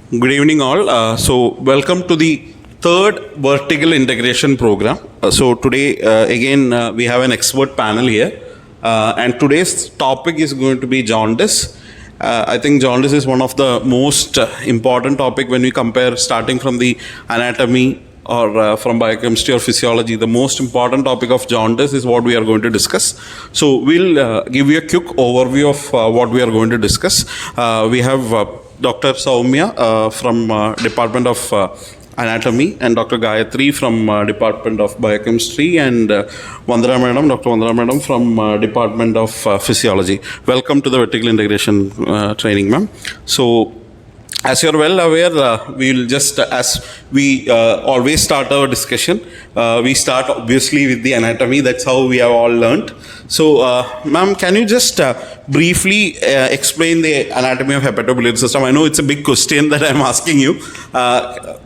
Good evening, all. Welcome to the third vertical integration program. Today, again, we have an expert panel here, and today's topic is going to be jaundice. I think jaundice is one of the most important topic when we compare starting from the anatomy or from biochemistry or physiology. The most important topic of jaundice is what we are going to discuss. So we'll give you a quick overview of what we are going to discuss. We have Dr. Soumya from Department of Anatomy and Dr. Gayatri from Department of Biochemistry and Vandana Madam, Dr. Vandana Madam from Department of Physiology. Welcome to the vertical integration training, ma'am. So, as you're well aware, we'll just, as we always start our discussion, we start obviously with the anatomy. That's how we have all learned. So, ma'am, can you just briefly explain the anatomy of hepatobiliary system? I know it's a big question that I'm asking you.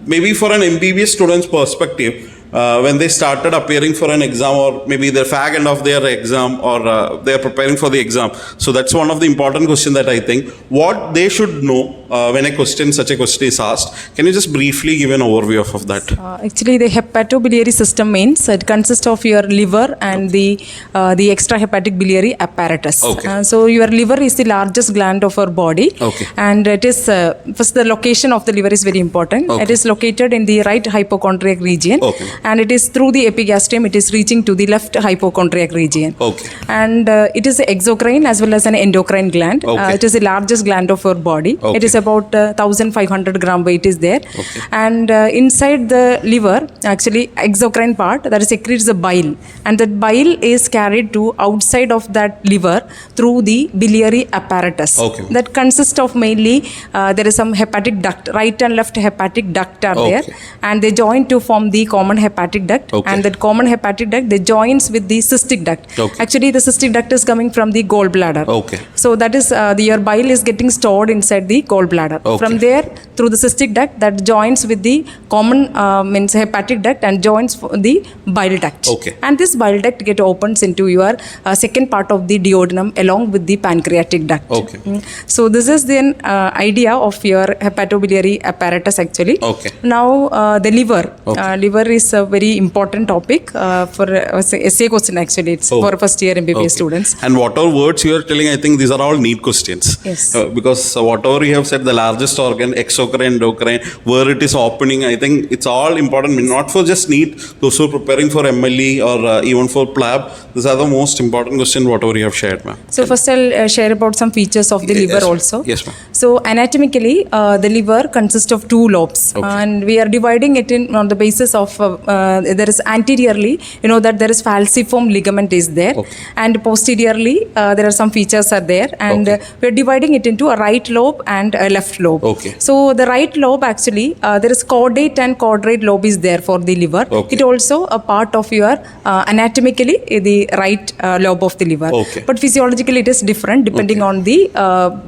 Maybe for an MBBS student's perspective, when they started appearing for an exam, or maybe the fag end of their exam, or they're preparing for the exam. So that's one of the important questions that I think. What they should know when such a question is asked. Can you just briefly give an overview of that? Actually, the hepatobiliary system means it consists of your liver and the extrahepatic biliary apparatus. Okay. So your liver is the largest gland of our body. Okay. And it is, first the location of the liver is very important. Okay. It is located in the right hypochondriac region. Okay. And it is through the epigastrium, it is reaching to the left hypochondriac region. Okay. And it is exocrine as well as an endocrine gland. Okay. It is the largest gland of our body. Okay. It is about 1500 gram weight is there. Okay. And inside the liver, actually exocrine part, that secretes the bile. And that bile is carried to outside of that liver through the biliary apparatus. Okay. That consists of mainly, there is some hepatic duct, right and left hepatic duct are there. Okay. And they join to form the common hepatic duct. Okay. And that common hepatic duct, they joins with the cystic duct. Okay. Actually, the cystic duct is coming from the gallbladder. Okay. So that is, your bile is getting stored inside the gallbladder. Okay. From there, through the cystic duct, that joins with the common means hepatic duct and joins the bile duct. Okay. And this bile duct opens into your second part of the duodenum along with the pancreatic duct. Okay. So this is the idea of your hepatobiliary apparatus actually. Okay. Now the liver. Okay. Liver is a very important topic for essay question actually. It's for first year MBBS students. And whatever words you are telling, I think these are all neat questions. Yes. Because whatever you have said, the largest organ, exocrine, endocrine, where it is opening, I think it's all important. Not for just NEET, those who are preparing for MLE or even for PLAB. These are the most important questions, whatever you have shared, ma'am. So first I'll share about some features of the liver also. Yes, ma'am. So anatomically, the liver consists of two lobes. Okay. And we are dividing it in on the basis of, there is anteriorly, that there is falciform ligament is there. Okay. And posteriorly, there are some features are there. And Okay. we are dividing it into a right lobe and a left lobe. Okay. So the right lobe actually, there is caudate and quadrate lobe is there for the liver. Okay. It also a part of your anatomically the right lobe of the liver. Okay. But physiologically it is different depending on the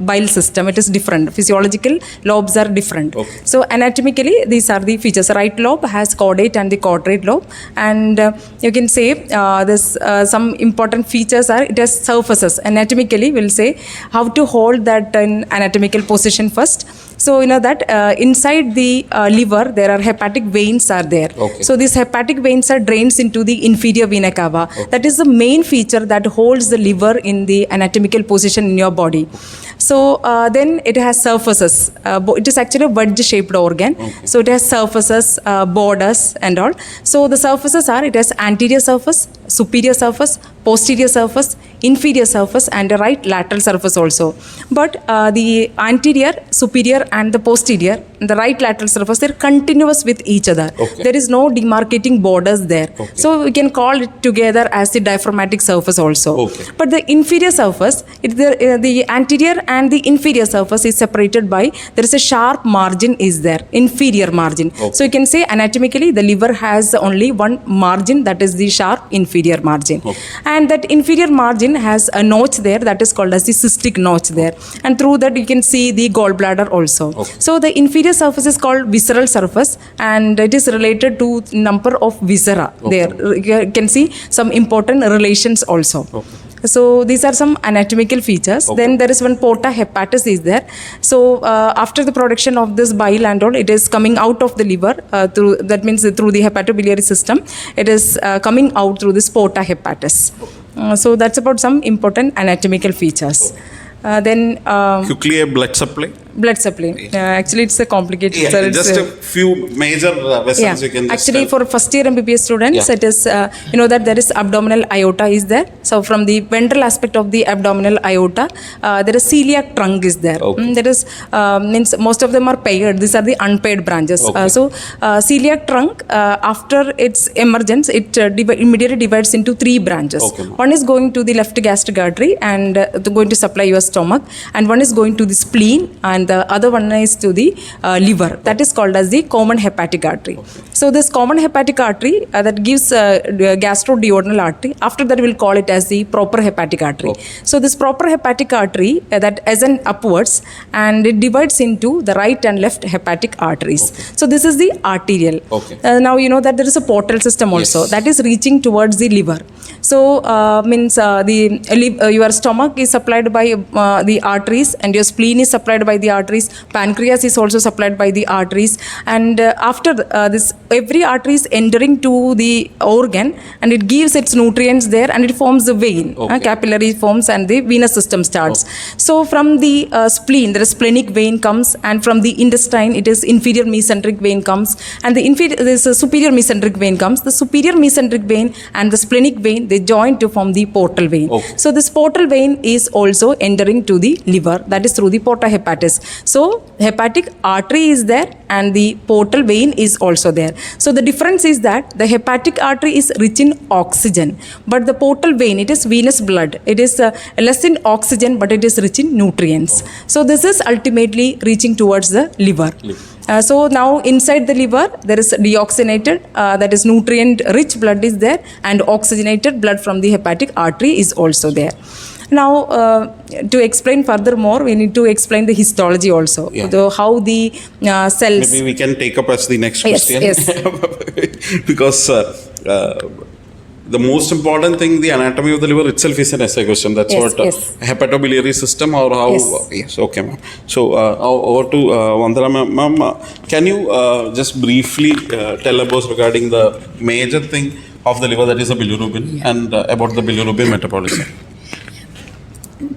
bile system. It is different. Physiological lobes are different. Okay. So anatomically these are the features. Right lobe has caudate and the quadrate lobe, and you can say this some important features are it has surfaces. Anatomically we'll say how to hold that in anatomical position first. So that inside the liver there are hepatic veins are there. Okay. So these hepatic veins are drains into the inferior vena cava. Okay. That is the main feature that holds the liver in the anatomical position in your body. So then it has surfaces. It is actually a wedge-shaped organ. Okay. So it has surfaces, borders and all. So the surfaces are, it has anterior surface, superior surface, posterior surface, inferior surface and a right lateral surface also. But the anterior, superior and the posterior, the right lateral surface, they're continuous with each other. Okay. There is no demarcating borders there. Okay. So we can call it together as the diaphragmatic surface also. Okay. But the inferior surface, the anterior and the inferior surface is separated by, there is a sharp margin is there, inferior margin. Okay. So you can say anatomically the liver has only one margin, that is the sharp inferior margin. Okay. And that inferior margin has a notch there that is called as the cystic notch there. And through that you can see the gallbladder also. Okay. So the inferior surface is called visceral surface and it is related to number of viscera. Okay. There you can see some important relations also. Okay. So these are some anatomical features. Okay. Then there is one porta hepatis is there. So after the production of this bile and all, it is coming out of the liver through, that means through the hepatobiliary system. It is coming out through this porta hepatis. So that's about some important anatomical features. Then Quickly, a blood supply. blood supply. Actually, it's a complicated. Yeah, sir. It's just a few major vessels you can just Actually, tell. for first year MBBS students, Yeah. it is you know that there is abdominal aorta is there. So from the ventral aspect of the abdominal aorta, there is celiac trunk is there. Okay. There is means most of them are paired. These are the unpaired branches. Okay. So celiac trunk after its emergence, it immediately divides into three branches. Okay, ma'am. One is going to the left gastric artery and going to supply your stomach, and one is going to the spleen, and the other one is to the liver. That is called as the common hepatic artery. So this common hepatic artery that gives gastroduodenal artery. After that, we'll call it as the proper hepatic artery. So this proper hepatic artery that ascends upwards, and it divides into the right and left hepatic arteries. So this is the arterial. Okay. Now you know that there is a portal system also Yes. that is reaching towards the liver. So means your stomach is supplied by the arteries, and your spleen is supplied by the arteries. Pancreas is also supplied by the arteries, and after this, every artery is entering to the organ, and it gives its nutrients there, and it forms the vein. Okay. Capillary forms, and the venous system starts. So from the spleen, there is splenic vein comes, and from the intestine, it is inferior mesenteric vein comes, and there is a superior mesenteric vein comes. The superior mesenteric vein and the splenic vein, they join to form the portal vein. Okay. So this portal vein is also entering to the liver, that is through the porta hepatis. So hepatic artery is there, and the portal vein is also there. So the difference is that the hepatic artery is rich in oxygen, but the portal vein, it is venous blood. It is less in oxygen, but it is rich in nutrients. So this is ultimately reaching towards the liver. So now inside the liver, there is deoxygenated, that is nutrient rich blood is there, and oxygenated blood from the hepatic artery is also there. Now, to explain furthermore, we need to explain the histology also. Yeah. So how the cells. Maybe we can take up as the next Yes, question. yes. Because the most important thing, the anatomy of the liver itself is an essay question. That's Yes, what yes. hepatobiliary system or how. Yes. Okay, ma'am. So over to Vandana ma'am. Ma'am, can you just briefly tell us regarding the major thing of the liver, that is the bilirubin, and about the bilirubin metabolism?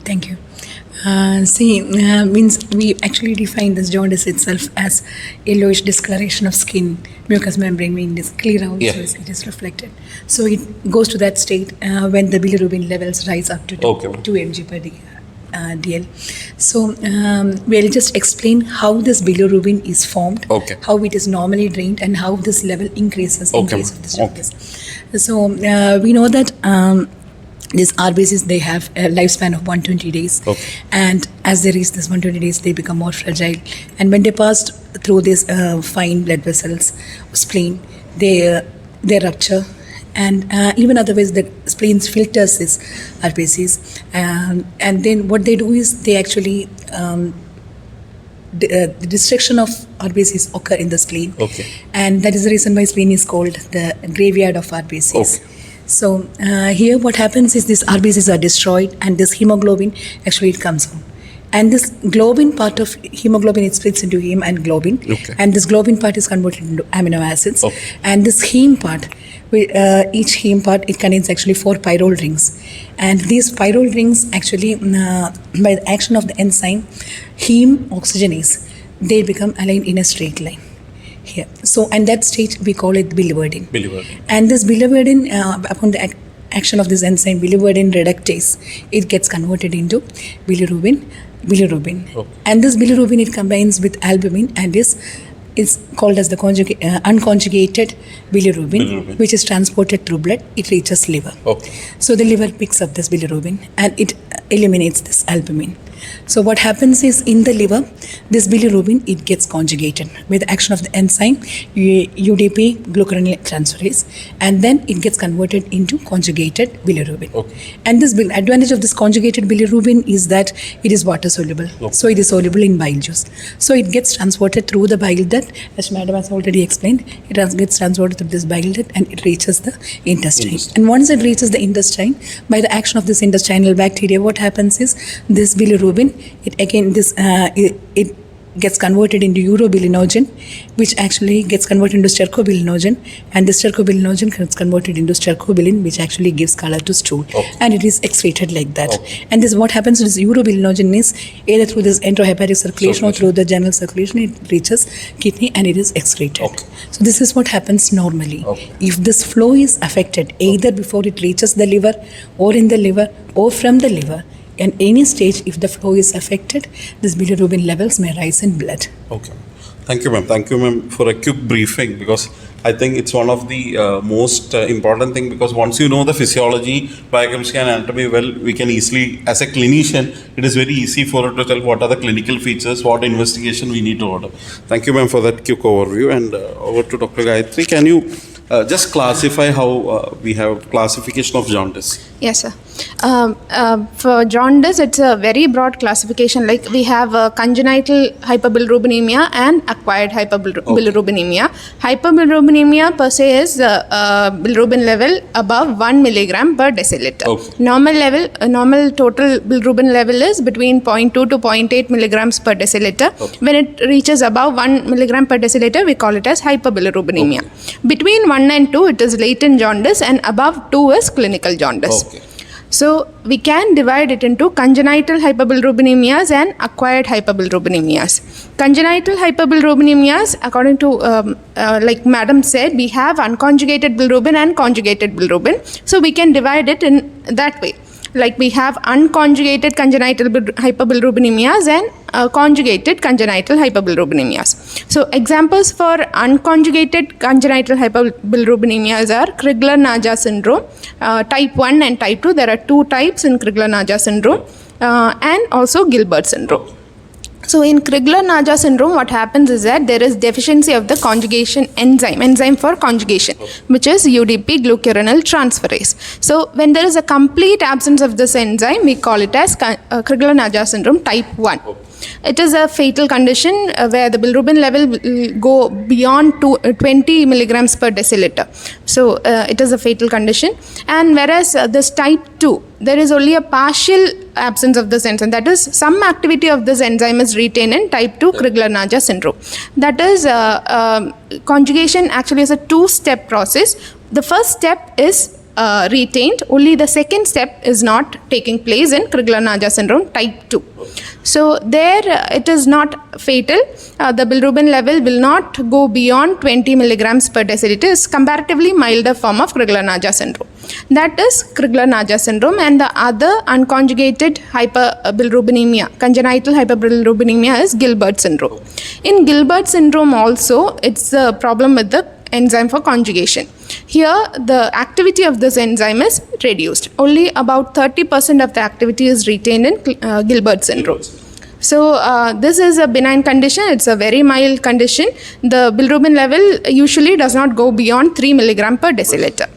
Thank you. Means we actually define this jaundice itself as yellowish discoloration of skin, mucous membrane being clear out, Yeah. so it is reflected. So it goes to that state when the bilirubin levels rise up to 2 mg per DL. So we'll just explain how this bilirubin is formed, how it is normally drained, and how this level increases in case of this jaundice. So we know that these RBCs, they have a lifespan of 120 days. And as they reach this 120 days, they become more fragile. And when they pass through these fine blood vessels, spleen, they rupture. And even otherwise, the spleen filters these RBCs. And then what they do is they actually, the destruction of RBCs occur in the spleen. And that is the reason why spleen is called the graveyard of RBCs. So here what happens is these RBCs are destroyed, and this hemoglobin actually it comes out. And this globin part of hemoglobin, it splits into heme and globin. And this globin part is converted into amino acids. And this heme part, each heme part, it contains actually 4 pyrrole rings. And these pyrrole rings actually, by the action of the enzyme heme oxygenase, they become aligned in a straight line. Here. So, and that stage we call it biliverdin. And this biliverdin, upon the action of this enzyme, biliverdin reductase, it gets converted into bilirubin. And this bilirubin, it combines with albumin and is called as the unconjugated bilirubin, which is transported through blood. It reaches liver. So the liver picks up this bilirubin and it eliminates this albumin. So what happens is in the liver, this bilirubin, it gets conjugated with the action of the enzyme UDP glucuronidase transferase, and then it gets converted into conjugated bilirubin. Okay. And this advantage of this conjugated bilirubin is that it is water soluble. Okay. So it is soluble in bile juice. So it gets transported through the bile duct, as Madam has already explained. It gets transported through this bile duct and it reaches the intestine. And once it reaches the intestine, by the action of this intestinal bacteria, what happens is this bilirubin, it gets converted into urobilinogen, which actually gets converted into stercobilinogen, and the stercobilinogen gets converted into stercobilin, which actually gives color to stool. Okay. And it is excreted like that. Okay. And this, what happens to this urobilinogen is either through this enterohepatic circulation or through the general circulation, it reaches kidney and it is excreted. Okay. So this is what happens normally. Okay. If this flow is affected, either before it reaches the liver or in the liver or from the liver, at any stage, if the flow is affected, this bilirubin levels may rise in blood. Okay. Thank you, ma'am. Thank you, ma'am, for a quick briefing, because I think it's one of the most important thing, because once you know the physiology, biochemistry and anatomy well, we can easily, as a clinician, it is very easy for us to tell what are the clinical features, what investigation we need to order. Thank you, ma'am, for that quick overview. And over to Dr. Gayatri. Can you just classify how we have classification of jaundice? Yes, sir. For jaundice, it's a very broad classification. Like we have congenital hyperbilirubinemia and acquired hyperbilirubinemia. Hyperbilirubinemia per se is bilirubin level above 1 milligram per deciliter. Okay. Normal total bilirubin level is between 0.2 to 0.8 milligrams per deciliter. Okay. When it reaches above 1 milligram per deciliter, we call it as hyperbilirubinemia. Okay. Between 1 and 2, it is latent jaundice, and above 2 is clinical jaundice. Okay. So we can divide it into congenital hyperbilirubinemias and acquired hyperbilirubinemias. Congenital hyperbilirubinemias, according to like Madam said, we have unconjugated bilirubin and conjugated bilirubin. So we can divide it in that way. Like we have unconjugated congenital hyperbilirubinemias and conjugated congenital hyperbilirubinemias. So examples for unconjugated congenital hyperbilirubinemias are Crigler-Najjar syndrome, type 1 and type 2. There are 2 types in Crigler-Najjar syndrome, and also Gilbert syndrome. So in Crigler-Najjar syndrome, what happens is that there is deficiency of the conjugation enzyme for conjugation, which is UDP glucuronidase transferase. So when there is a complete absence of this enzyme, we call it as Crigler-Najjar syndrome type 1. It is a fatal condition where the bilirubin level will go beyond 20 milligrams per deciliter. So it is a fatal condition. And whereas this type 2, there is only a partial absence of this enzyme. That is, some activity of this enzyme is retained in type 2 Crigler-Najjar syndrome. That is, conjugation actually is a 2-step process. The first step is retained, only the second step is not taking place in Crigler-Najjar syndrome type 2. So there it is not fatal. The bilirubin level will not go beyond 20 milligrams per deciliter. It's comparatively milder form of Crigler-Najjar syndrome. That is Crigler-Najjar syndrome. And the other unconjugated hyperbilirubinemia, congenital hyperbilirubinemia, is Gilbert syndrome. In Gilbert syndrome also, it's a problem with the enzyme for conjugation. Here, the activity of this enzyme is reduced. Only about 30% of the activity is retained in Gilbert syndrome. So, this is a benign condition. It's a very mild condition. The bilirubin level usually does not go beyond 3 milligram per deciliter.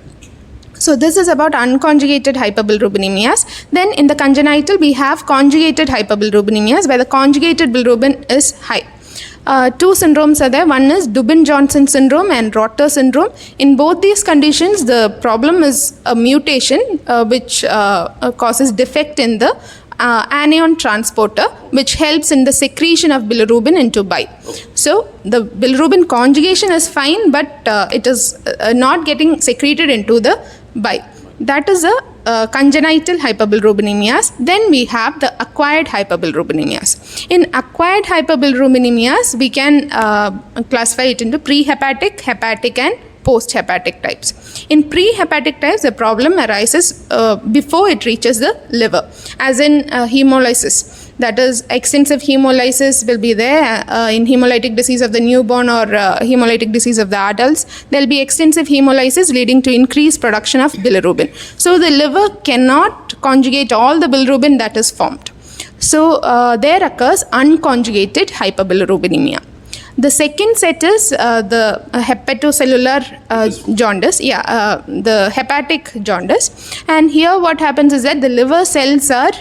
So, this is about unconjugated hyperbilirubinemias. Then, in the congenital, we have conjugated hyperbilirubinemias, where the conjugated bilirubin is high. 2 syndromes are there. One is Dubin-Johnson syndrome and Rotter syndrome. In both these conditions, the problem is a mutation which causes defect in the anion transporter, which helps in the secretion of bilirubin into bile. So the bilirubin conjugation is fine, but it is not getting secreted into the bile. That is a congenital hyperbilirubinemias. Then we have the acquired hyperbilirubinemias. In acquired hyperbilirubinemias, we can classify it into prehepatic, hepatic, and post-hepatic types. In prehepatic types, the problem arises before it reaches the liver, as in hemolysis. That is, extensive hemolysis will be there in hemolytic disease of the newborn or hemolytic disease of the adults. There will be extensive hemolysis leading to increased production of bilirubin. So the liver cannot conjugate all the bilirubin that is formed. So there occurs unconjugated hyperbilirubinemia. The second set is the hepatocellular jaundice, the hepatic jaundice. And here what happens is that the liver cells are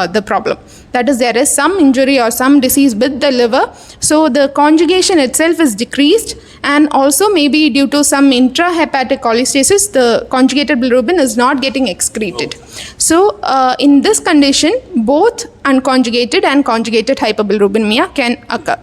the problem. That is, there is some injury or some disease with the liver, so the conjugation itself is decreased, and also maybe due to some intrahepatic cholestasis, the conjugated bilirubin is not getting excreted. So in this condition, both unconjugated and conjugated hyperbilirubinemia can occur.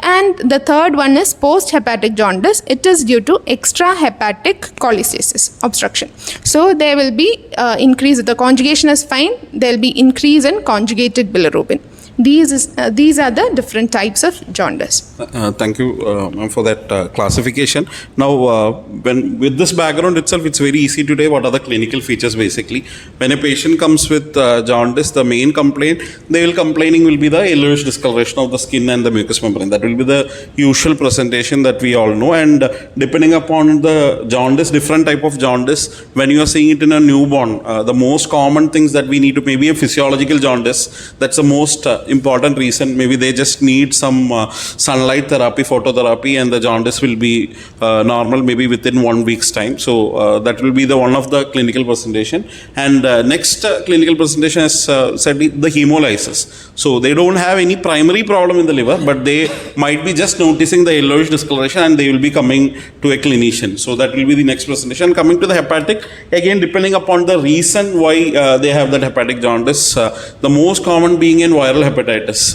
And the third one is post-hepatic jaundice. It is due to extrahepatic cholestasis, obstruction. So there will be increase, if the conjugation is fine, there will be increase in conjugated bilirubin. These are the different types of jaundice. Thank you, ma'am, for that classification. Now, when with this background itself, it's very easy to tell what are the clinical features basically. When a patient comes with jaundice, the main complaint they will complaining will be the yellowish discoloration of the skin and the mucous membrane. That will be the usual presentation that we all know. And depending upon the jaundice, different type of jaundice, when you are seeing it in a newborn, the most common things that we need to, maybe a physiological jaundice, that's the most important reason. Maybe they just need some sunlight therapy, phototherapy, and the jaundice will be normal maybe within 1 week's time. So that will be the one of the clinical presentation. And next clinical presentation is said the hemolysis. So they don't have any primary problem in the liver, but they might be just noticing the yellowish discoloration and they will be coming to a clinician. So that will be the next presentation. Coming to the hepatic, again depending upon the reason why they have that hepatic jaundice, the most common being in viral hepatitis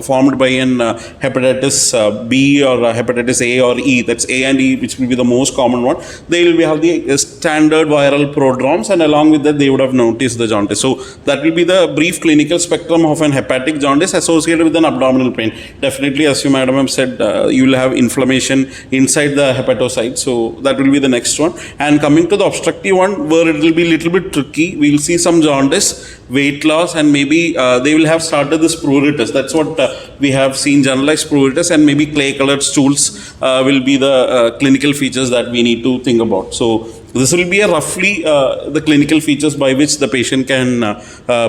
formed by an hepatitis B or hepatitis A or E. That's A and E, which will be the most common one. They will have the standard viral prodromes, and along with that they would have noticed the jaundice. So that will be the brief clinical spectrum of an hepatic jaundice associated with an abdominal pain. Definitely, as you madam have said, you will have inflammation inside the hepatocyte. So that will be the next one. And coming to the obstructive one, where it will be a little bit tricky, we will see some jaundice, weight loss, and maybe they will have started this pruritus. That's what we have seen, generalized pruritus, and maybe clay colored stools will be the clinical features that we need to think about. So this will be a roughly the clinical features by which the patient can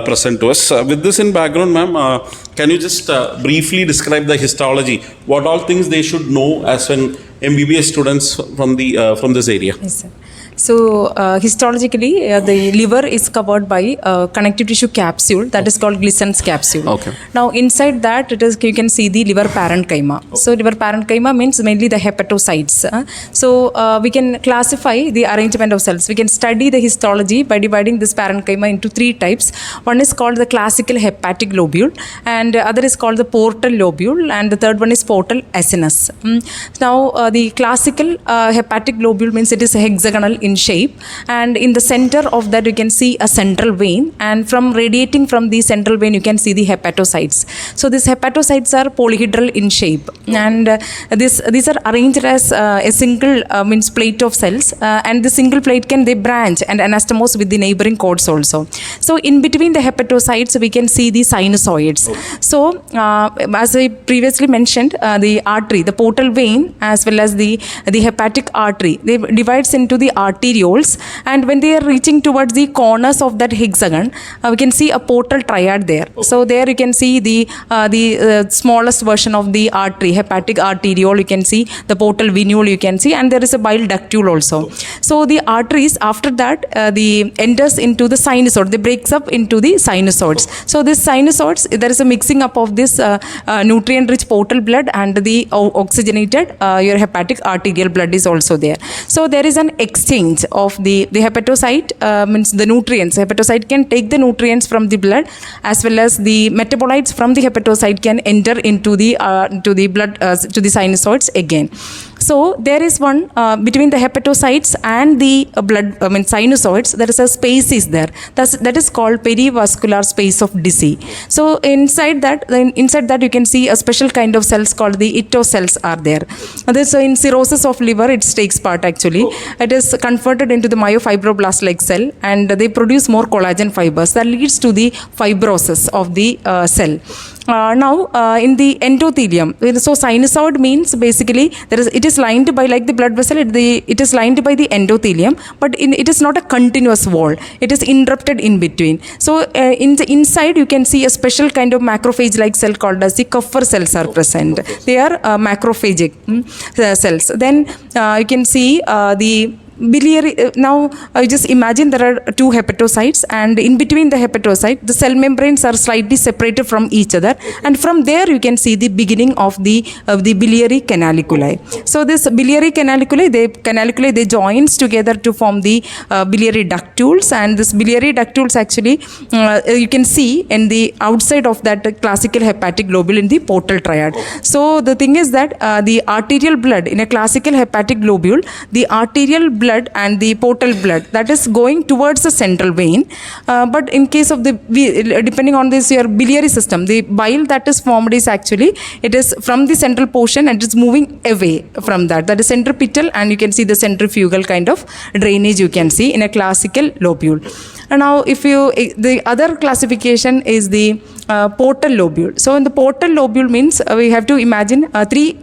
present to us. With this in background, ma'am, can you just briefly describe the histology? What all things they should know as an MBBS students from this area? Yes, sir. So histologically, the liver is covered by a connective tissue capsule that is called Glissen's capsule. Okay. Now inside that, you can see the liver parenchyma. So liver parenchyma means mainly the hepatocytes. So we can classify the arrangement of cells. We can study the histology by dividing this parenchyma into 3 types. One is called the classical hepatic lobule, and other is called the portal lobule, and the third one is portal acinus. Now the classical hepatic lobule means it is hexagonal in shape, and in the center of that you can see a central vein, and from radiating from the central vein you can see the hepatocytes. So these hepatocytes are polyhedral in shape, and these are arranged as a single means plate of cells, and the single plate they branch and anastomose with the neighboring cords also. So in between the hepatocytes we can see the sinusoids. So as I previously mentioned, the artery, the portal vein as well as the hepatic artery, they divides into the arterioles, and when they are reaching towards the corners of that hexagon, we can see a portal triad there. So there you can see the smallest version of the artery, hepatic arteriole, you can see the portal venule, you can see, and there is a bile ductule also. So the arteries after that the enters into the sinusoid, they breaks up into the sinusoids. So this sinusoids, there is a mixing up of this nutrient rich portal blood and the oxygenated your hepatic arterial blood is also there. So there is an exchange of the hepatocyte means the nutrients. Hepatocyte can take the nutrients from the blood, as well as the metabolites from the hepatocyte can enter into the blood to the sinusoids again. So there is one between the hepatocytes and the blood sinusoids, there is a space is there. That is called perivascular space of Dicey. So inside that you can see a special kind of cells called the Ito cells are there. So in cirrhosis of liver it takes part actually. It is converted into the myofibroblast like cell, and they produce more collagen fibers that leads to the fibrosis of the cell. In the endothelium, so sinusoid means basically it is lined by, like the blood vessel, it is lined by the endothelium, but it is not a continuous wall. It is interrupted in between. So in the inside, you can see a special kind of macrophage-like cell called as the Kupffer cells are present. They are macrophagic cells. Then you can see the biliary. Now just imagine there are two hepatocytes, and in between the hepatocyte the cell membranes are slightly separated from each other, and from there you can see the beginning of the biliary canaliculi. So this biliary canaliculi they joins together to form the biliary ductules, and this biliary ductules actually you can see in the outside of that classical hepatic globule in the portal triad. So the thing is that the arterial blood in a classical hepatic globule, the arterial blood and the portal blood, that is going towards the central vein, but in case of the, depending on this your biliary system, the bile that is formed is actually, it is from the central portion and it's moving away from that is centripetal, and you can see the centrifugal kind of drainage you can see in a classical lobule. And now the other classification is the portal lobule. So in the portal lobule means we have to imagine three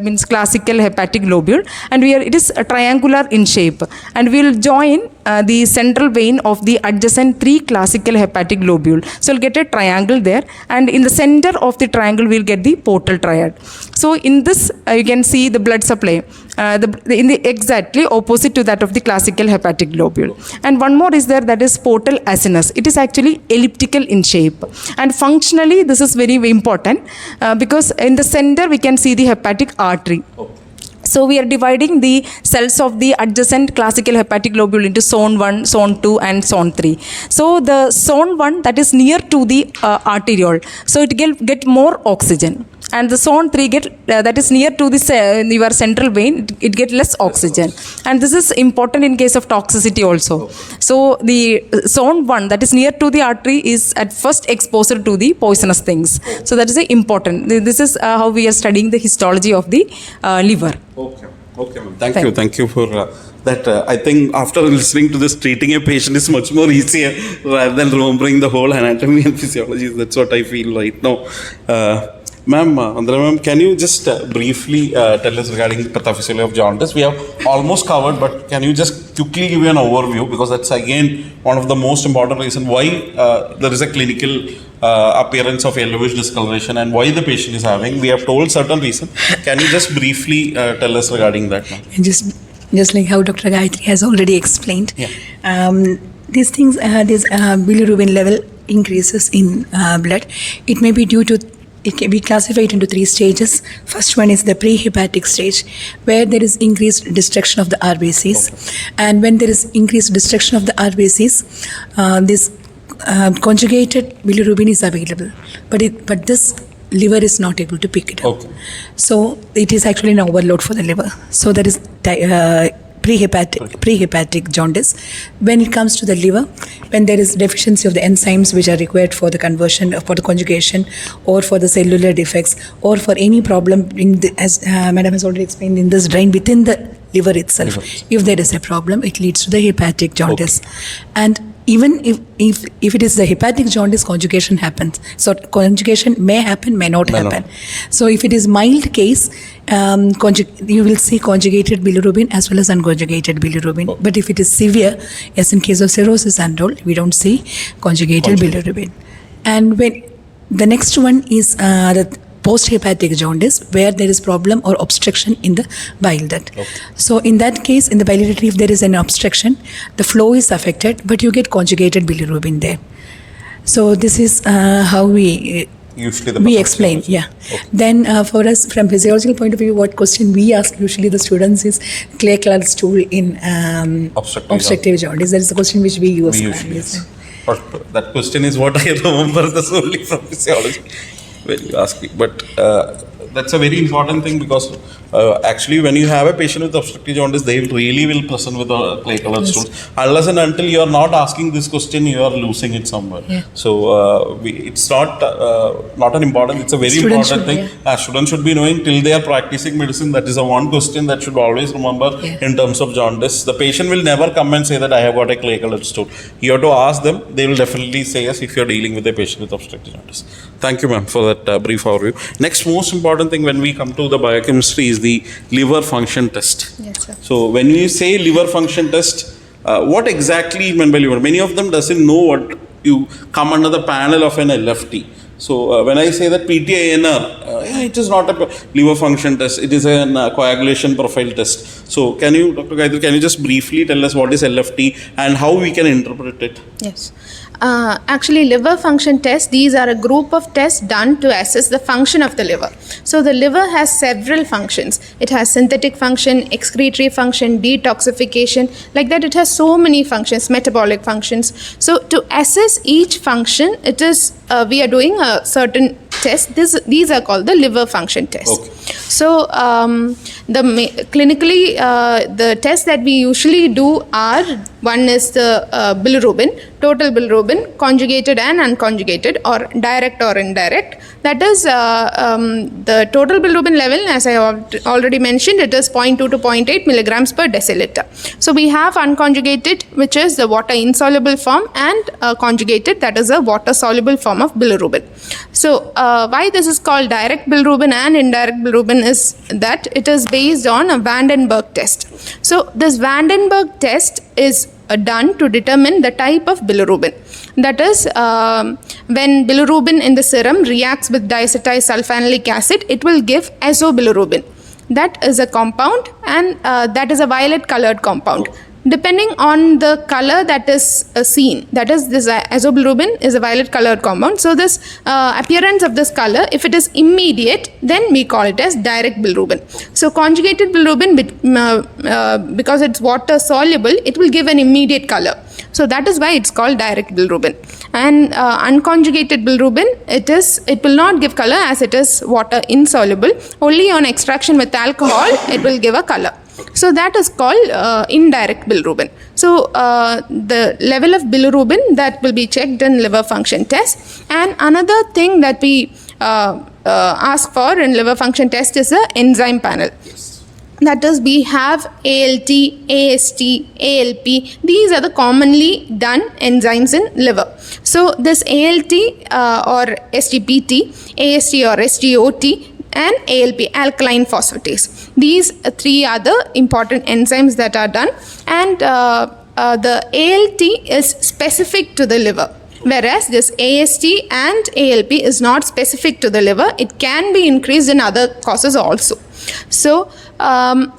means classical hepatic lobule, and it is triangular in shape, and we will join the central vein of the adjacent three classical hepatic lobule. So we'll get a triangle there, and in the center of the triangle we'll get the portal triad. So in this you can see the blood supply in the exactly opposite to that of the classical hepatic globule. And one more is there, that is portal acinus. It is actually elliptical in shape, and functionally this is very important because in the center we can see the hepatic artery. So we are dividing the cells of the adjacent classical hepatic globule into zone 1, zone 2 and zone 3. So the zone 1, that is near to the arteriole, so it get more oxygen. And the zone 3 that is near to your central vein, it get less oxygen. And this is important in case of toxicity also. So the zone 1 that is near to the artery is at first exposed to the poisonous things. So that is important. This is how we are studying the histology of the liver. Okay, ma'am. Thank you for that. I think after listening to this, treating a patient is much more easier rather than remembering the whole anatomy and physiology. That's what I feel right now. Ma'am, Andra ma'am, can you just briefly tell us regarding the pathophysiology of jaundice? We have almost covered, but can you just quickly give you an overview, because that's again one of the most important reasons why there is a clinical appearance of yellowish discoloration and why the patient is having. We have told certain reasons. Can you just briefly tell us regarding that, ma'am? Just like how Dr. Gayatri has already explained, these things, this bilirubin level increases in blood. It may be due to, it can be classified into three stages. First one is the prehepatic stage, where there is increased destruction of the RBCs. And when there is increased destruction of the RBCs, this conjugated bilirubin is available, but this liver is not able to pick it up. So it is actually an overload for the liver. So there is prehepatic jaundice. When it comes to the liver, when there is deficiency of the enzymes which are required for the conversion, for the conjugation, or for the cellular defects, or for any problem as Madam has already explained, in this drain within the liver itself, if there is a problem, it leads to the hepatic jaundice. And even if it is the hepatic jaundice, conjugation happens. So conjugation may happen, may not happen. So if it is mild case, you will see conjugated bilirubin as well as unconjugated bilirubin. But if it is severe, as in case of cirrhosis and all, we don't see conjugated bilirubin. And when the next one is the post-hepatic jaundice, where there is problem or obstruction in the bile duct. So in that case, in the biliary tree, if there is an obstruction, the flow is affected, but you get conjugated bilirubin there. So this is how we explain. Then for us, from physiological point of view, what question we ask usually the students is clear stool in obstructive jaundice. That is the question which we use. But that question is what I remember solely from physiology when you ask me. But that's a very important thing, because Actually, when you have a patient with obstructive jaundice, they really will present with a clay colored stool. Unless and until you are not asking this question, you are losing it somewhere. Yeah. So it's not an important. It's a very Students important should, thing. Students should be knowing till they are practicing medicine. That is a one question that should always remember in terms of jaundice. The patient will never come and say that I have got a clay colored stool. You have to ask them. They will definitely say yes if you are dealing with a patient with obstructive jaundice. Thank you, ma'am, for that brief overview. Next most important thing when we come to the biochemistry is the liver function test. Yes, sir. So when we say liver function test, what exactly meant by liver? Many of them doesn't know what you come under the panel of an LFT. So when I say that PTINR, it is not a liver function test. It is a coagulation profile test. So can you, Dr. Gayatri, can you just briefly tell us what is LFT and how we can interpret it? Yes. Actually, liver function tests, these are a group of tests done to assess the function of the liver. So the liver has several functions. It has synthetic function, excretory function, detoxification. Like that, it has so many functions, metabolic functions. So to assess each function, it is we are doing a certain test. These are called the liver function tests. Okay. So clinically, the tests that we usually do are, one is the bilirubin, total bilirubin, conjugated and unconjugated, or direct or indirect. That is the total bilirubin level, as I already mentioned, it is 0.2 to 0.8 milligrams per deciliter. So we have unconjugated, which is the water insoluble form, and conjugated, that is a water soluble form of bilirubin. So why this is called direct bilirubin and indirect bilirubin is that it is based on a Vandenberg test. So this Vandenberg test is done to determine the type of bilirubin. That is, when bilirubin in the serum reacts with diacetylsulfanilic acid, it will give azobilirubin. That is a compound, and that is a violet colored compound. Depending on the color that is seen, that is, this azobilirubin is a violet colored compound. So this appearance of this color, if it is immediate, then we call it as direct bilirubin. So conjugated bilirubin, because it's water soluble, it will give an immediate color. So that is why it's called direct bilirubin. And unconjugated bilirubin, it will not give color as it is water insoluble. Only on extraction with alcohol, it will give a color. So that is called indirect bilirubin. So the level of bilirubin that will be checked in liver function test. And another thing that we ask for in liver function test is the enzyme panel. That is, we have ALT, AST, ALP. These are the commonly done enzymes in liver. So this ALT or SGPT, AST or SGOT, and ALP, alkaline phosphatase. These three are the important enzymes that are done, and the ALT is specific to the liver, whereas this AST and ALP is not specific to the liver. It can be increased in other causes also. So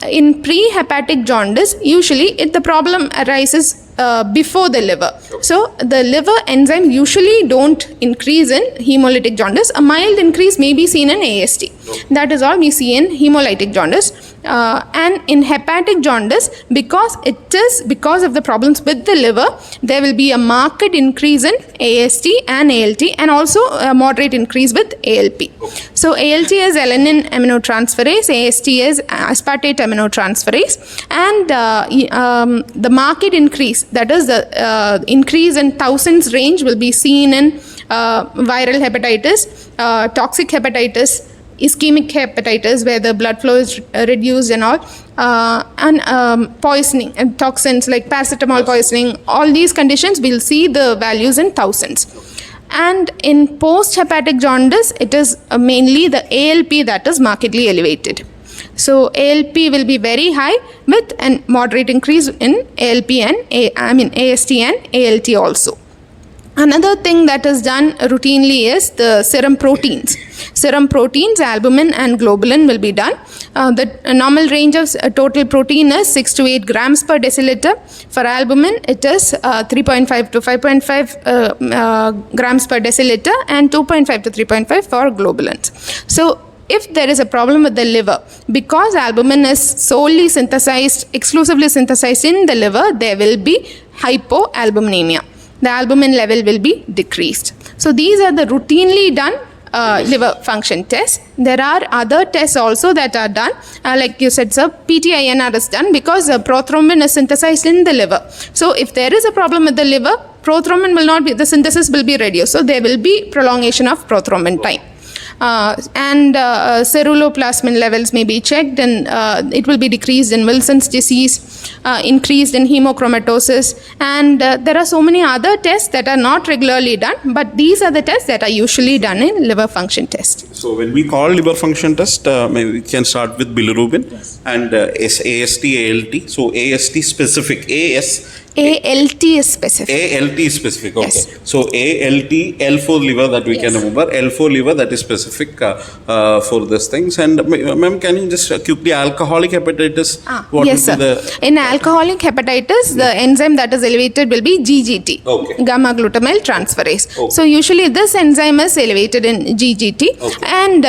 in pre-hepatic jaundice, usually the problem arises before the liver. So the liver enzyme usually don't increase in hemolytic jaundice. A mild increase may be seen in AST. That is all we see in hemolytic jaundice. And in hepatic jaundice, because of the problems with the liver, there will be a marked increase in AST and ALT, and also a moderate increase with ALP. So ALT is alanine aminotransferase, AST is aspartate aminotransferase, and the marked increase, that is the increase in thousands range, will be seen in viral hepatitis, toxic hepatitis, ischemic hepatitis, where the blood flow is reduced and all, and poisoning and toxins like paracetamol poisoning. All these conditions, we'll see the values in thousands. And in post-hepatic jaundice, it is mainly the ALP that is markedly elevated. So ALP will be very high with a moderate increase in ALP and AST and ALT also. Another thing that is done routinely is the serum proteins. Serum proteins, albumin and globulin, will be done. The normal range of total protein is 6 to 8 grams per deciliter. For albumin, it is 3.5 to 5.5 grams per deciliter, and 2.5 to 3.5 for globulins. So if there is a problem with the liver, because albumin is solely synthesized, exclusively synthesized in the liver, there will be hypoalbuminemia. The albumin level will be decreased. So these are the routinely done liver function test. There are other tests also that are done. Like you said, sir, PTINR is done because prothrombin is synthesized in the liver. So if there is a problem with the liver, prothrombin will not be, the synthesis will be reduced. So there will be prolongation of prothrombin time. And ceruloplasmin levels may be checked, and it will be decreased in Wilson's disease, increased in hemochromatosis, and there are so many other tests that are not regularly done, but these are the tests that are usually done in liver function test. So when we call liver function test, maybe we can start with bilirubin and AST, ALT. So AST specific, ALT is specific. ALT is specific, okay. Yes. So ALT, L4 liver that we can remember, L4 liver that is specific for these things. And ma'am, can you just quickly, alcoholic hepatitis, what Yes, would sir. be the... In alcoholic hepatitis, the enzyme that is elevated will be GGT, Okay. gamma glutamyl transferase. Okay. So usually this enzyme is elevated in GGT, Okay. and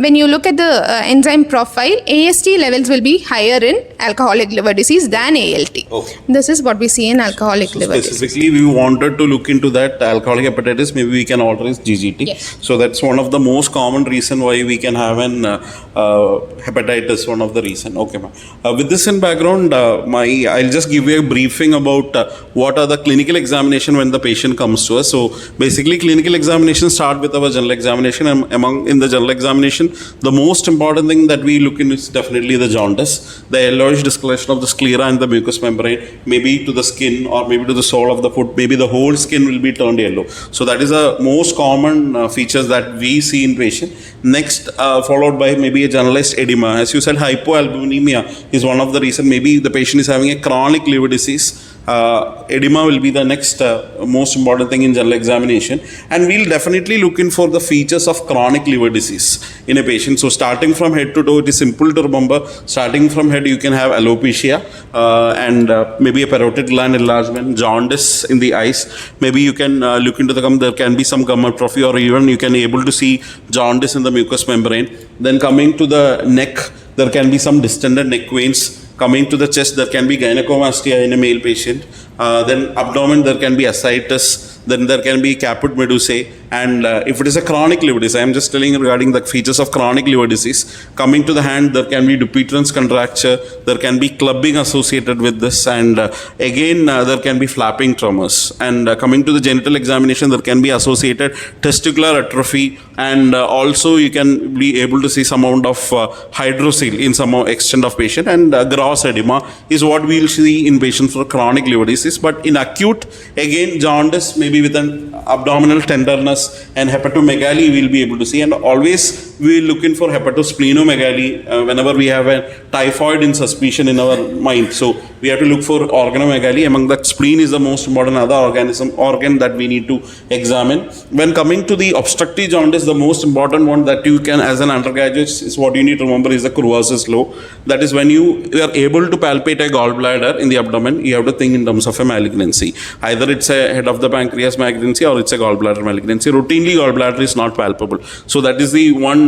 when you look at the enzyme profile, AST levels will be higher in alcoholic liver disease than ALT. Okay. This is what we see in alcoholic So liver disease. specifically, we wanted to look into that alcoholic hepatitis. Maybe we can alter it GGT. Yes. So that's one of the most common reason why we can have an hepatitis. One of the reason. Okay, ma'am. With this in background, I'll just give you a briefing about what are the clinical examination when the patient comes to us. So basically, clinical examination start with our general examination. And in the general examination, the most important thing that we look into is definitely the jaundice, the yellowish discoloration of the sclera and the mucous membrane, maybe to the skin or maybe to the sole of the foot, maybe the whole skin will be turned yellow. So that is the most common features that we see in patient. Next, followed by maybe a generalized edema. As you said, hypoalbuminemia is one of the reason. Maybe the patient is having a chronic liver disease. Edema will be the next most important thing in general examination, and we'll definitely look in for the features of chronic liver disease in a patient. So starting from head to toe, it is simple to remember. Starting from head, you can have alopecia and maybe a parotid gland enlargement, jaundice in the eyes. Maybe you can look into the gum. There can be some gum atrophy, or even you can able to see jaundice in the mucous membrane. Then coming to the neck, there can be some distended neck veins. Coming to the chest, there can be gynecomastia in a male patient. Then abdomen, there can be ascites. Then there can be caput medusae. And if it is a chronic liver disease, I am just telling you regarding the features of chronic liver disease. Coming to the hand, there can be dupuytren's contracture. There can be clubbing associated with this. And again, there can be flapping tremors. And coming to the genital examination, there can be associated testicular atrophy. And also you can be able to see some amount of hydrocele in some extent of patient. And gross edema is what we will see in patients for chronic liver disease. But in acute, again, jaundice, maybe with an abdominal tenderness and hepatomegaly we will be able to see. And always we will look in for hepatosplenomegaly whenever we have a typhoid in suspicion in our mind. So we have to look for organomegaly. Among that, spleen is the most important other organ that we need to examine. When coming to the obstructive jaundice, the most important one that you can, as an undergraduate, is what you need to remember is the Kruas's law. That is when you are able to palpate a gallbladder in the abdomen, you have to think in terms of a malignancy. Either it's a head of the pancreas malignancy or it's a gallbladder malignancy. Routinely, gallbladder is not palpable. So that is the one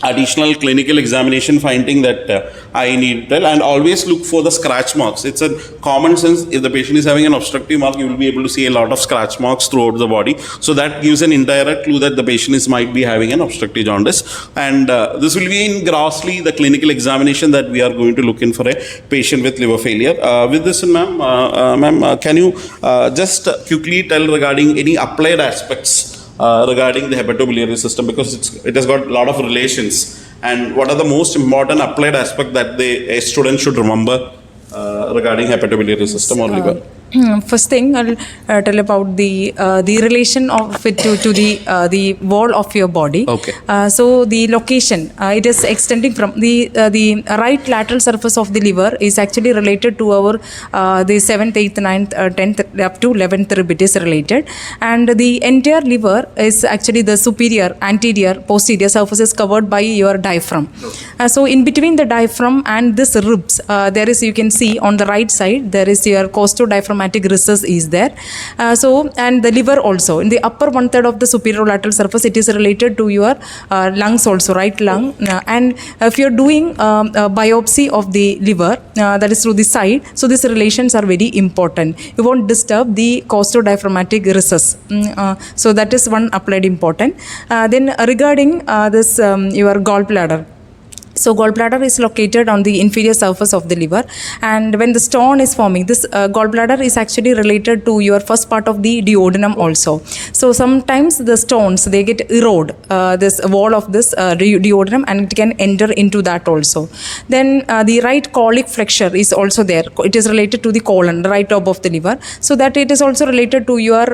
additional clinical examination finding that I need to tell. And always look for the scratch marks. It's a common sense. If the patient is having an obstructive mark, you will be able to see a lot of scratch marks throughout the body. So that gives an indirect clue that the patient might be having an obstructive jaundice. And this will be in grossly the clinical examination that we are going to look in for a patient with liver failure. With this, ma'am, can you just quickly tell regarding any applied aspects regarding the hepatobiliary system, because it has got a lot of relations, and what are the most important applied aspect that a student should remember regarding hepatobiliary system or liver? First thing, I'll tell about the relation of it to the wall of your body. Okay. So the location, it is extending from the right lateral surface of the liver is actually related to our the 7th, 8th, 9th, 10th up to 11th rib. It is related, and the entire liver is actually the superior, anterior, posterior surface is covered by your diaphragm. So in between the diaphragm and this ribs, there is, you can see on the right side there is your costodiaphragmatic diaphragmatic recess is there. And the liver also. In the upper 1/3 of the superior lateral surface, it is related to your lungs also, right lung. And if you're doing a biopsy of the liver, that is through the side, so these relations are very important. You won't disturb the costodiaphragmatic recess. So that is one applied important. Then regarding this your gallbladder. So gallbladder is located on the inferior surface of the liver, and when the stone is forming, this gallbladder is actually related to your first part of the duodenum also. So sometimes the stones, they get erode this wall of this duodenum, and it can enter into that also. Then the right colic flexure is also there. It is related to the colon, the right lobe of the liver, so that it is also related to your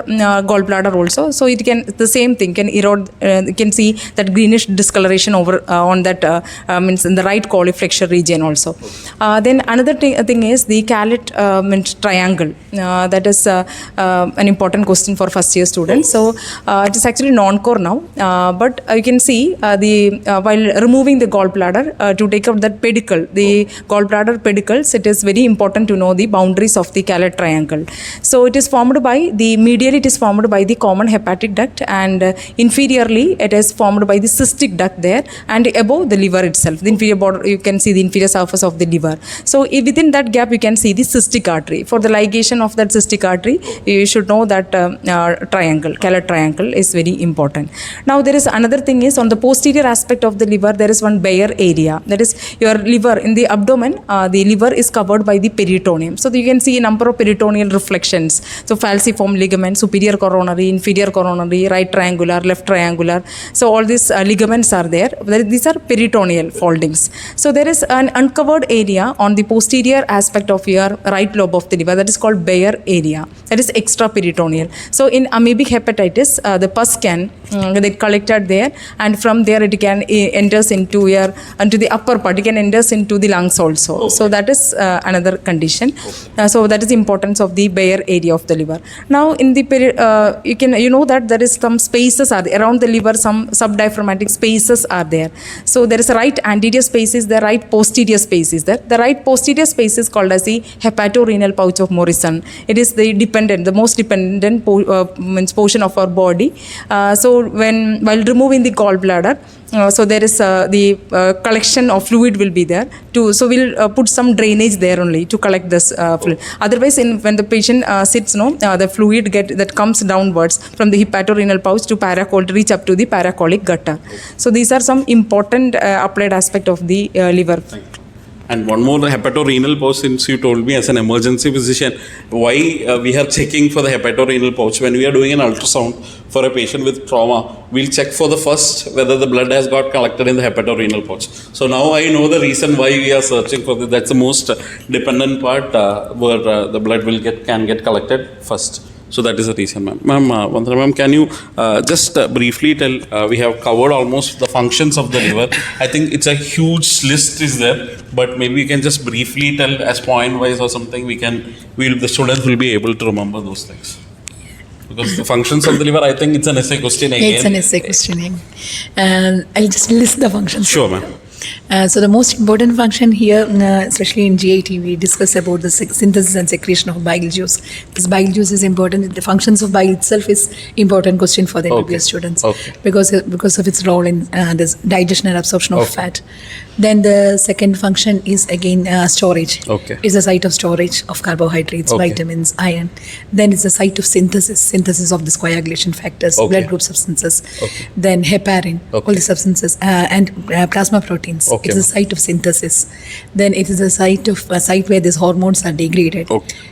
gallbladder also. So it can, the same thing can erode. You can see that greenish discoloration over on that means in the right coliflexure region also. Then another thing is the Calet triangle. That is an important question for first year students. So it is actually non-core now, but you can see while removing the gallbladder to take out that pedicle, the gallbladder pedicles, it is very important to know the boundaries of the Calet triangle. So it is formed by the medially, it is formed by the common hepatic duct, and inferiorly it is formed by the cystic duct there, and above the liver itself, the inferior border, you can see the inferior surface of the liver. So within that gap you can see the cystic artery. For the ligation of that cystic artery, you should know that triangle, Calet triangle is very important. Now there is another thing is on the posterior aspect of the liver, there is one Bayer area. That is your liver in the abdomen, the liver is covered by the peritoneum. So you can see a number of peritoneal reflections. So falciform ligament, superior coronary, inferior coronary, right triangular, left triangular. So all these ligaments are there. These are peritoneal foldings. So there is an uncovered area on the posterior aspect of your right lobe of the liver, that is called Bayer area. That is extraperitoneal. So in amoebic hepatitis, the pus can they collected there, and from there it can enters into the upper part. It can enters into the lungs also. Okay. So that is another condition. Okay. So that is the importance of the Bayer area of the liver. Now in the you know that there is some spaces are there around the liver. Some subdiaphragmatic spaces are there. So there is a right anterior space is there, right posterior space is there. The right posterior space is called as the hepatorenal pouch of Morrison. It is the most dependent portion of our body. So while removing the gallbladder, so there is the collection of fluid will be there too. So we'll put some drainage there only to collect this fluid. Otherwise, when the patient sits, the fluid that comes downwards from the hepatorenal pouch to reach up to the paracolic gutter. So these are some important applied aspect of the liver. And one more, the hepatorenal pouch, since you told me as an emergency physician, why we are checking for the hepatorenal pouch. When we are doing an ultrasound for a patient with trauma, we'll check for the first whether the blood has got collected in the hepatorenal pouch. So now I know the reason why we are searching for this. That's the most dependent part where the blood can get collected first. So that is the reason, ma'am. Ma'am, Vandana ma'am, can you just briefly tell, we have covered almost the functions of the liver. I think it's a huge list is there, but maybe you can just briefly tell as point wise or something, the students will be able to remember those things. Because the functions of the liver, I think it's an essay question again. It's an essay question. I'll just list the functions. Sure, ma'am. So the most important function here, especially in GIT, we discuss about the synthesis and secretion of bile juice. This bile juice is important. The functions of bile itself is important question for the MBBS students, because of its role in this digestion and absorption of fat. Then the second function is again storage. Okay. It's a site of storage of carbohydrates, vitamins, iron. Then it's a site of synthesis of these coagulation factors, blood group substances. Then heparin, all the substances, and plasma proteins. It's a site of synthesis. Then it is a site where these hormones are degraded.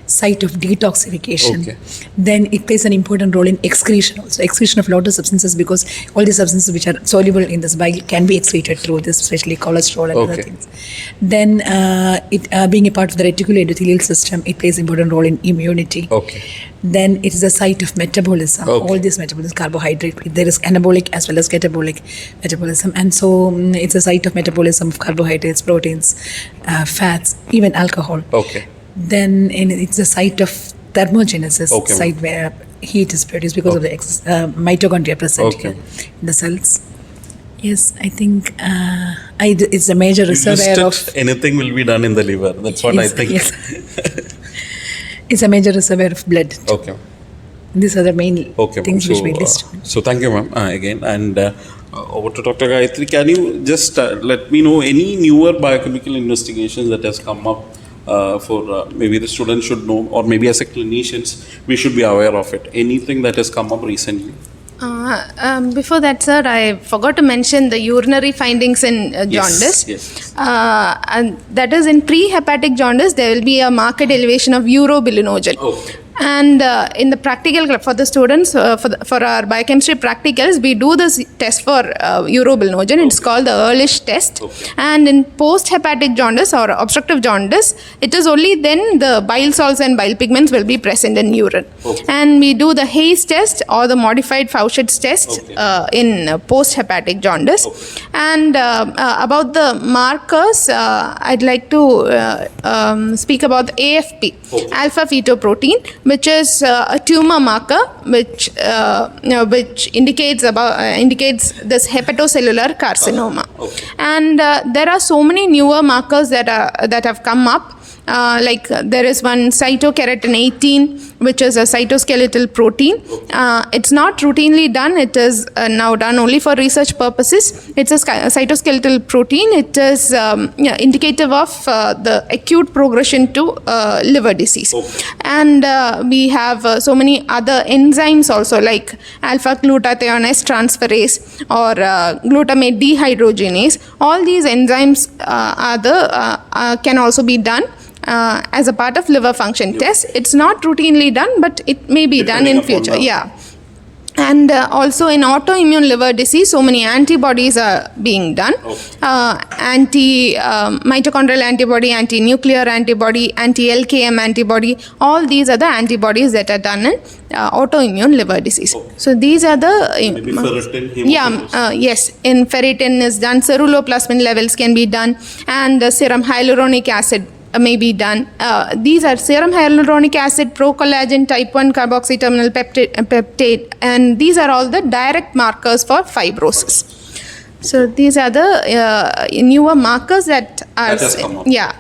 Site of detoxification. Then it plays an important role in excretion also. Excretion of lot of substances, because all the substances which are soluble in this bile can be excreted through this, especially cholesterol and other things. Then it being a part of the reticuloendothelial system, it plays an important role in immunity. Then it is a site of metabolism. All these metabolism, carbohydrate, there is anabolic as well as catabolic metabolism, and so it's a site of metabolism of carbohydrates, proteins, fats, even alcohol. Then it's a site of thermogenesis, site where heat is produced because of the mitochondria present here in the cells. Yes, I think it's a major reservoir of... Anything will be done in the liver. That's what I think. It's a major reservoir of blood. Okay. These are the main Okay, ma'am. things which we list. So thank you, ma'am, again. And over to Dr. Gayatri, can you just let me know any newer biochemical investigations that has come up for maybe the students should know, or maybe as a clinicians, we should be aware of it? Anything that has come up recently? Before that, sir, I forgot to mention the urinary findings in jaundice. Yes. And that is in pre-hepatic jaundice, there will be a marked elevation of urobilinogen. Okay. And in the practical for the students, for our biochemistry practicals, we do this test for urobilinogen. It's called the Ehrlich test. Okay. And in post-hepatic jaundice or obstructive jaundice, it is only then the bile salts and bile pigments will be present in urine. Okay. And we do the Hayes test or the modified Fauchett's test in post-hepatic jaundice. Okay. And about the markers, I'd like to speak about the AFP, alpha fetoprotein, which is a tumor marker which indicates this hepatocellular carcinoma. Okay. And there are so many newer markers that have come up. Like there is one cytokeratin 18, which is a cytoskeletal protein. It's not routinely done. It is now done only for research purposes. It's a cytoskeletal protein. It is indicative of the acute progression to liver disease. Okay. And we have so many other enzymes also, like alpha glutathione transferase or glutamate dehydrogenase. All these enzymes can also be done as a part of liver function test. It's not routinely done, but it may be done in future. Yeah. And also in autoimmune liver disease, so many antibodies are being done. Mitochondrial antibody, anti-nuclear antibody, anti-LKM antibody. All these are the antibodies that are done in autoimmune liver disease. So these are the... Maybe ferritin, hemoglobin. Yes. In ferritin is done. Ceruloplasmin levels can be done. And serum hyaluronic acid may be done. These are serum hyaluronic acid, procollagen, type 1 carboxy terminal peptide, and these are all the direct markers for fibrosis. So these are the newer markers that are... That has come up. Yeah.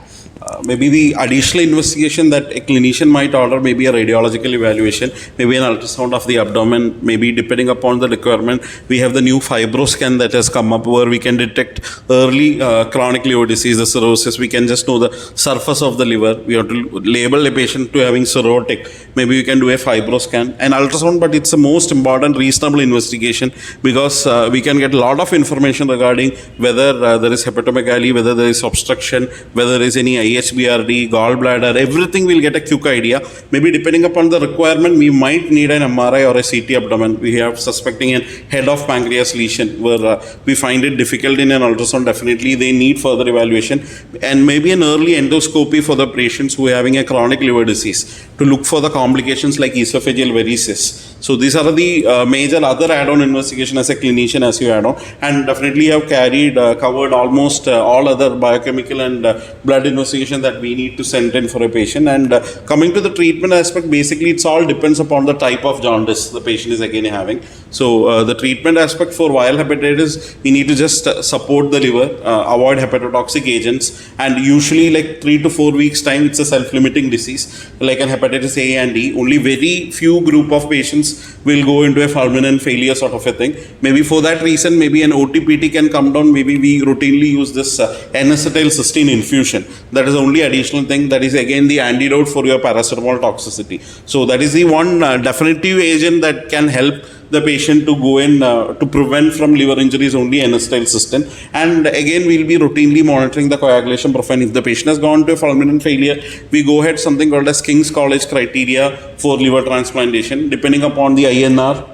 Maybe the additional investigation that a clinician might order, maybe a radiological evaluation, maybe an ultrasound of the abdomen, maybe depending upon the requirement. We have the new fibroscan that has come up where we can detect early chronic liver disease, the cirrhosis. We can just know the surface of the liver. We have to label a patient to having cirrhotic. Maybe we can do a fibroscan. An ultrasound, but it's the most important reasonable investigation because we can get a lot of information regarding whether there is hepatomegaly, whether there is obstruction, whether there is any IHBRD, gallbladder, everything will get a quick idea. Maybe depending upon the requirement, we might need an MRI or a CT abdomen. We have suspecting a head of pancreas lesion where we find it difficult in an ultrasound. Definitely they need further evaluation and maybe an early endoscopy for the patients who are having a chronic liver disease to look for the complications like esophageal varices. So these are the major other add-on investigation as a clinician as you add on, and definitely have covered almost all other biochemical and blood investigation that we need to send in for a patient. And coming to the treatment aspect, basically it's all depends upon the type of jaundice the patient is again having. So the treatment aspect for viral hepatitis, we need to just support the liver, avoid hepatotoxic agents, and usually like 3 to 4 weeks time it's a self-limiting disease like an hepatitis A and E. Only very few group of patients will go into a fulminant failure sort of a thing. Maybe for that reason, maybe an OTPT can come down. Maybe we routinely use this N-acetylcysteine infusion. That is the only additional thing. That is again the antidote for your paracetamol toxicity. So that is the one definitive agent that can help the patient to go in to prevent from liver injuries, only N-acetylcysteine. And again, we'll be routinely monitoring the coagulation profile. If the patient has gone to a fulminant failure, we go ahead something called as King's College criteria for liver transplantation, depending upon the INR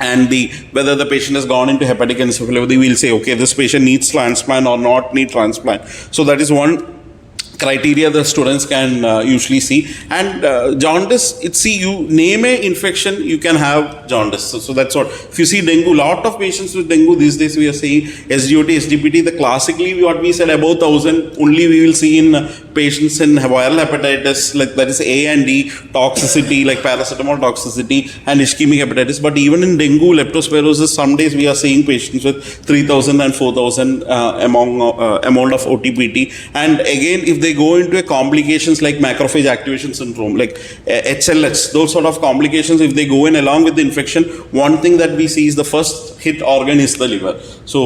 and whether the patient has gone into hepatic encephalopathy. We'll say, okay, this patient needs transplant or not need transplant. So that is one criteria the students can usually see. And jaundice, you name a infection, you can have jaundice. So that's what. If you see dengue, lot of patients with dengue these days we are seeing SGOT, SGPT. The classically what we said above 1000 only we will see in patients in viral hepatitis, like that is A and D toxicity, like paracetamol toxicity and ischemic hepatitis. But even in dengue, leptospirosis, some days we are seeing patients with 3000 and 4000 amount of OTPT. And again, if they go into a complications like macrophage activation syndrome, like HLH, those sort of complications, if they go in along with the infection, one thing that we see is the first hit organ is the liver. So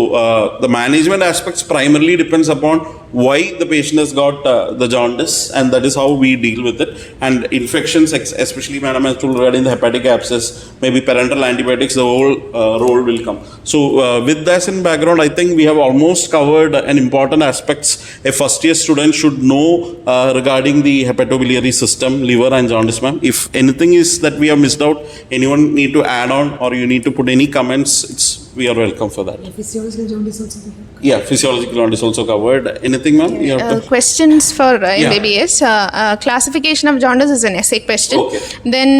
the management aspects primarily depends upon why the patient has got the jaundice, and that is how we deal with it. And infections, especially Madam has told regarding the hepatic abscess, maybe parenteral antibiotics, the whole role will come. So with this in background, I think we have almost covered an important aspects a first year student should know regarding the hepatobiliary system, liver and jaundice, ma'am. If anything is that we have missed out, anyone need to add on or you need to put any comments, we are welcome for that. Physiological jaundice also covered. Yeah, physiological jaundice also covered. Anything, ma'am? You have to... Questions for MBBS. Classification of jaundice is an essay question. Okay. Then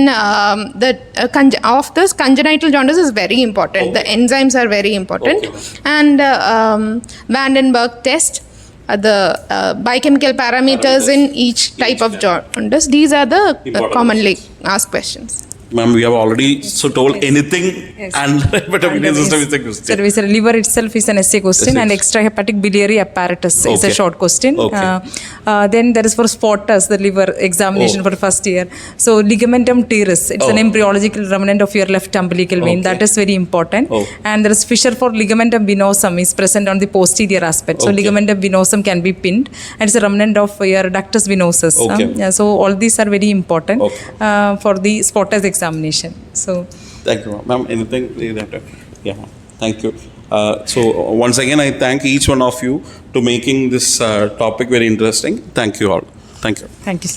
of this, congenital jaundice is very important. Okay. The enzymes are very important. Okay. And Vandenberg test, the biochemical parameters in each type of jaundice. These are the commonly asked questions. Ma'am, we have already told anything and hepatobiliary system is a question. So, liver itself is an essay question, and extrahepatic biliary apparatus is a short question. Okay. Then there is for spotters, the liver examination for first year. So ligamentum teres, it's an embryological remnant of your left umbilical vein. That is very important. And there is fissure for ligamentum venosum is present on the posterior aspect. So ligamentum venosum can be pinned, and it's a remnant of your ductus venosus. So all these are very important for the spotters examination. So thank you, ma'am. Anything? Yeah, ma'am. Thank you. So once again, I thank each one of you to making this topic very interesting. Thank you all. Thank you. thank you.